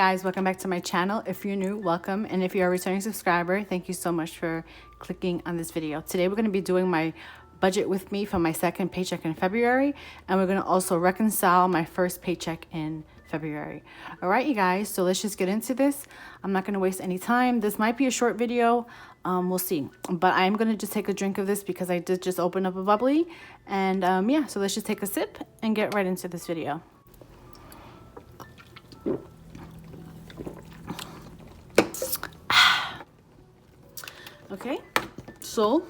guys, welcome back to my channel. If you're new, welcome, and if you're a returning subscriber, thank you so much for clicking on this video. Today we're going to be doing my budget with me for my second paycheck in February, and we're going to also reconcile my first paycheck in February. All right, you guys, so let's just get into this. I'm not going to waste any time. This might be a short video. We'll see, but I'm going to just take a drink of this because I did just open up a bubbly, and yeah, so let's just take a sip and get right into this video. Okay, so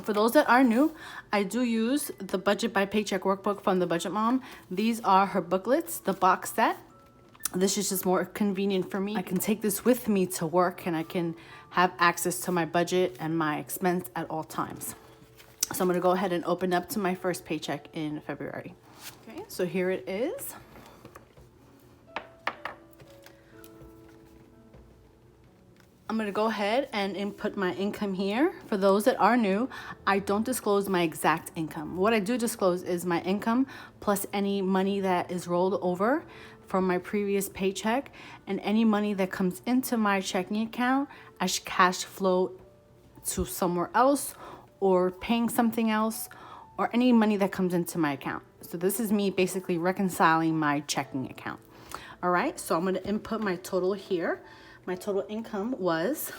for those that are new, I do use the Budget by Paycheck workbook from the Budget Mom. These are her booklets, the box set. This is just more convenient for me. I can take this with me to work and I can have access to my budget and my expense at all times. So I'm gonna go ahead and open up to my first paycheck in February. Okay, so here it is. I'm going to go ahead and input my income here. For those that are new, I don't disclose my exact income. What I do disclose is my income plus any money that is rolled over from my previous paycheck and any money that comes into my checking account as cash flow to somewhere else or paying something else or any money that comes into my account. So this is me basically reconciling my checking account. All right, so I'm going to input my total here. My total income was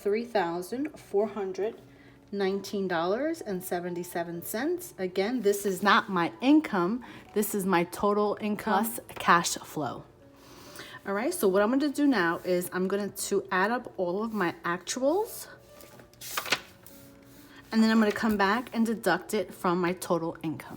$3,419.77. Again, this is not my income. This is my total income plus cash flow. All right, so what I'm going to do now is I'm going to add up all of my actuals. And then I'm going to come back and deduct it from my total income.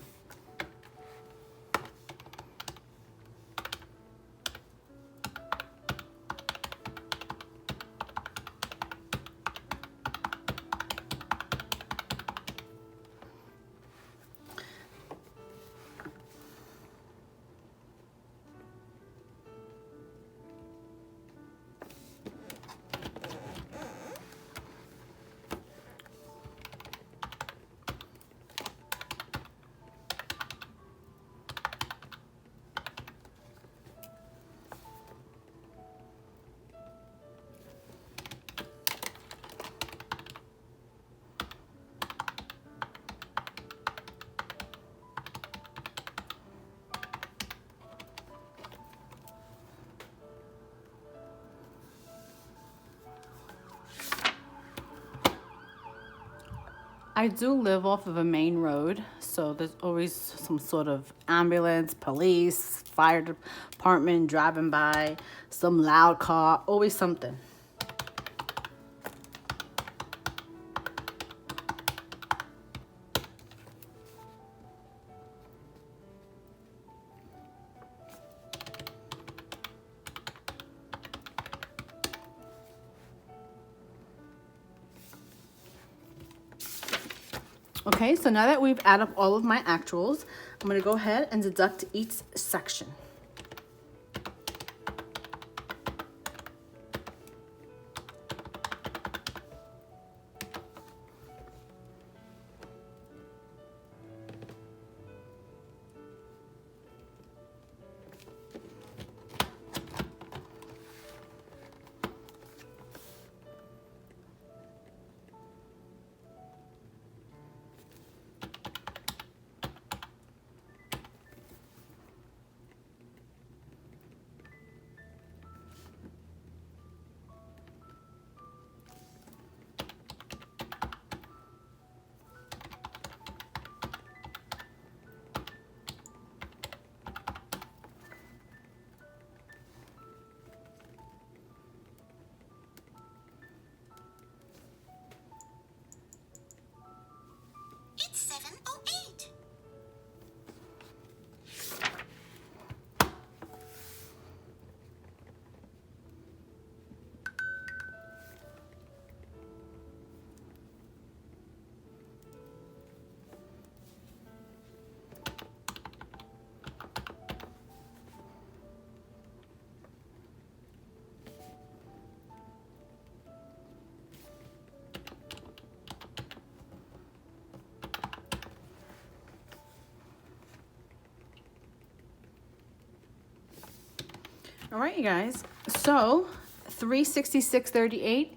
I do live off of a main road, so there's always some sort of ambulance, police, fire department driving by, some loud car, always something. Okay, so now that we've added up all of my actuals, I'm going to go ahead and deduct each section. All right, you guys. So $366.38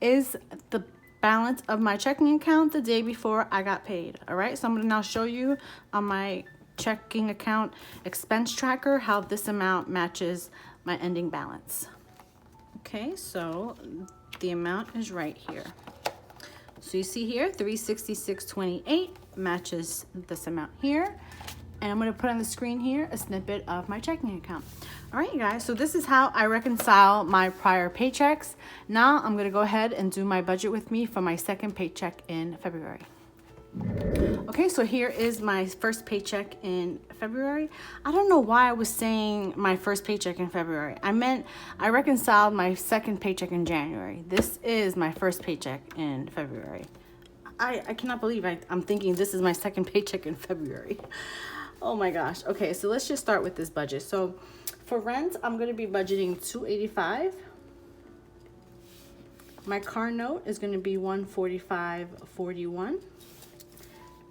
is the balance of my checking account the day before I got paid. All right, so I'm gonna now show you on my checking account expense tracker how this amount matches my ending balance. Okay, so the amount is right here. So you see here, $366.28 matches this amount here. And I'm gonna put on the screen here a snippet of my checking account. All right, you guys, so this is how I reconcile my prior paychecks. Now I'm gonna go ahead and do my budget with me for my second paycheck in February. Okay, so here is my first paycheck in February. I don't know why I was saying my first paycheck in February. I meant I reconciled my second paycheck in January. This is my first paycheck in February. I cannot believe I'm thinking this is my second paycheck in February. Oh my gosh. Okay, so let's just start with this budget. So for rent, I'm going to be budgeting $285. My car note is going to be $145.41.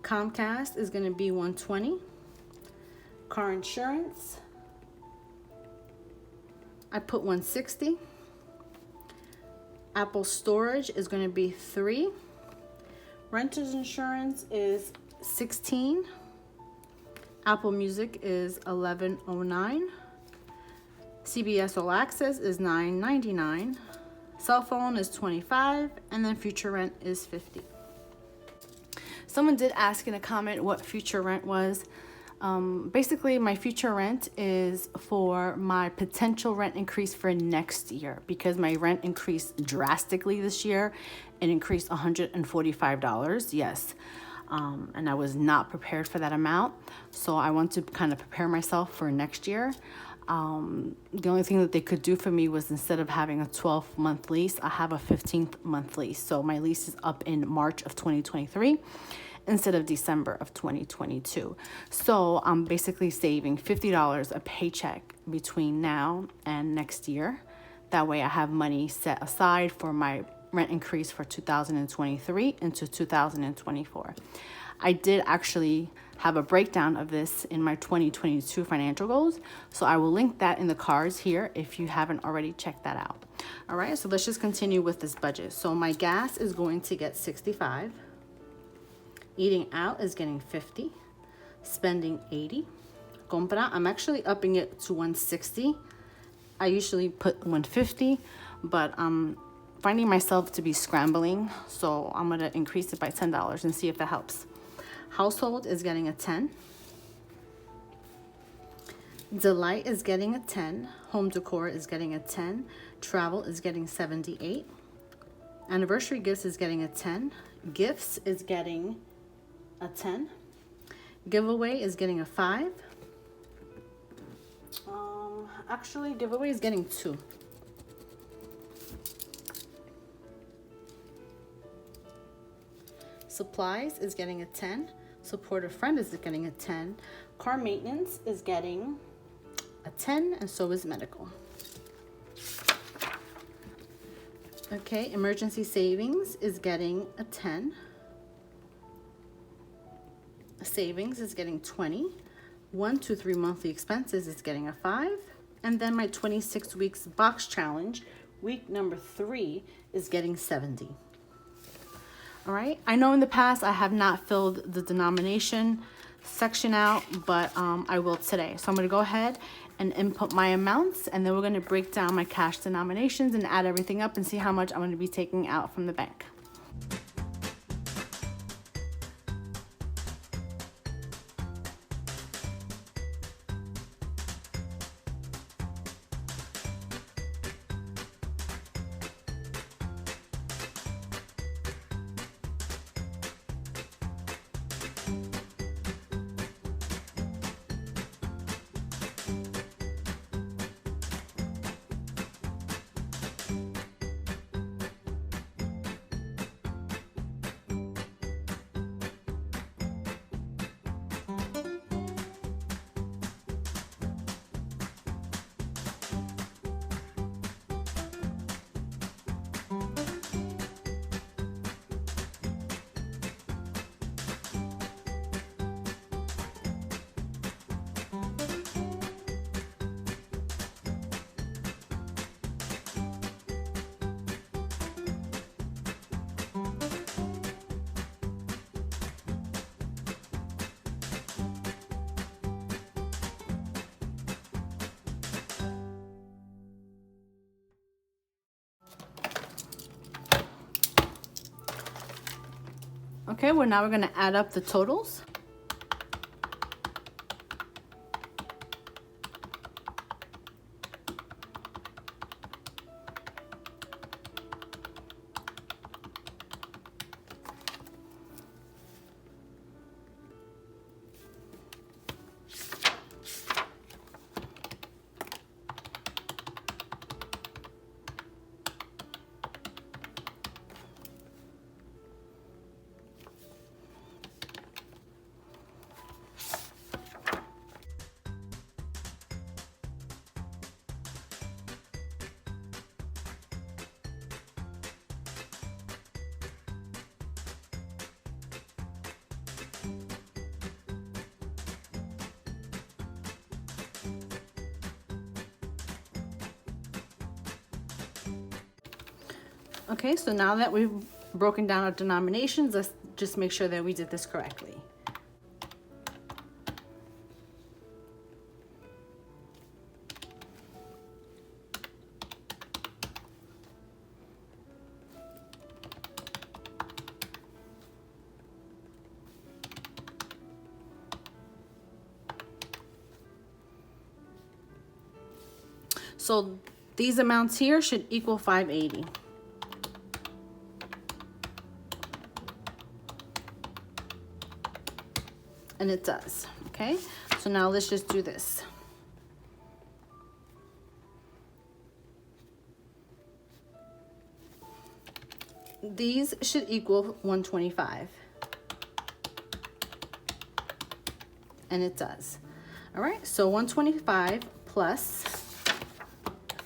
Comcast is going to be $120. Car insurance, I put $160. Apple storage is going to be $3. Renter's insurance is $16. Apple Music is $11.09. CBS All Access is $9.99. Cell phone is $25, and then future rent is $50. Someone did ask in a comment what future rent was. Basically, my future rent is for my potential rent increase for next year, because my rent increased drastically this year. It increased $145, yes. And I was not prepared for that amount. So I want to kind of prepare myself for next year. The only thing that they could do for me was, instead of having a 12-month lease, I have a 15-month lease. So my lease is up in March of 2023 instead of December of 2022. So I'm basically saving $50 a paycheck between now and next year. That way I have money set aside for my rent increase for 2023 into 2024. I did actually have a breakdown of this in my 2022 financial goals, so I will link that in the cards here if you haven't already checked that out. All right, so let's just continue with this budget. So my gas is going to get $65. Eating out is getting $50. Spending $80. Compra, I'm actually upping it to $160. I usually put $150, but I'm finding myself to be scrambling, so I'm gonna increase it by $10 and see if that helps. Household is getting a 10. Delight is getting a 10. Home decor is getting a 10. Travel is getting 78. Anniversary gifts is getting a 10. Gifts is getting a 10. Giveaway is getting a 5. Actually, giveaway is getting 2. Supplies is getting a 10. Support a friend is getting a 10. Car maintenance is getting a 10, and so is medical. Okay, emergency savings is getting a 10. Savings is getting 20. 1, 2, 3 monthly expenses is getting a 5. And then my 26 weeks box challenge, week number 3, is getting 70. All right, I know in the past I have not filled the denomination section out, but I will today. So I'm gonna go ahead and input my amounts, and then we're gonna break down my cash denominations and add everything up and see how much I'm gonna be taking out from the bank. Okay, well now we're gonna add up the totals. Okay, so now that we've broken down our denominations, let's just make sure that we did this correctly. So these amounts here should equal 580. And it does, okay? So now let's just do this. These should equal 125. And it does. All right, so 125 plus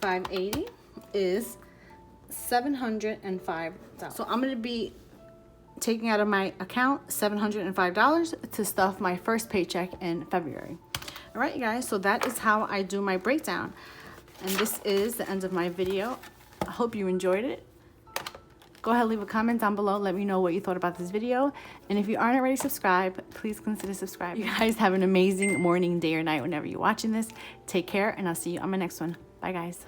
580 is $705. So I'm gonna be taking out of my account $705 to stuff my first paycheck in February. All right, you guys, so that is how I do my breakdown. And this is the end of my video. I hope you enjoyed it. Go ahead, leave a comment down below. Let me know what you thought about this video. And if you aren't already subscribed, please consider subscribing. You guys have an amazing morning, day, or night whenever you're watching this. Take care, and I'll see you on my next one. Bye, guys.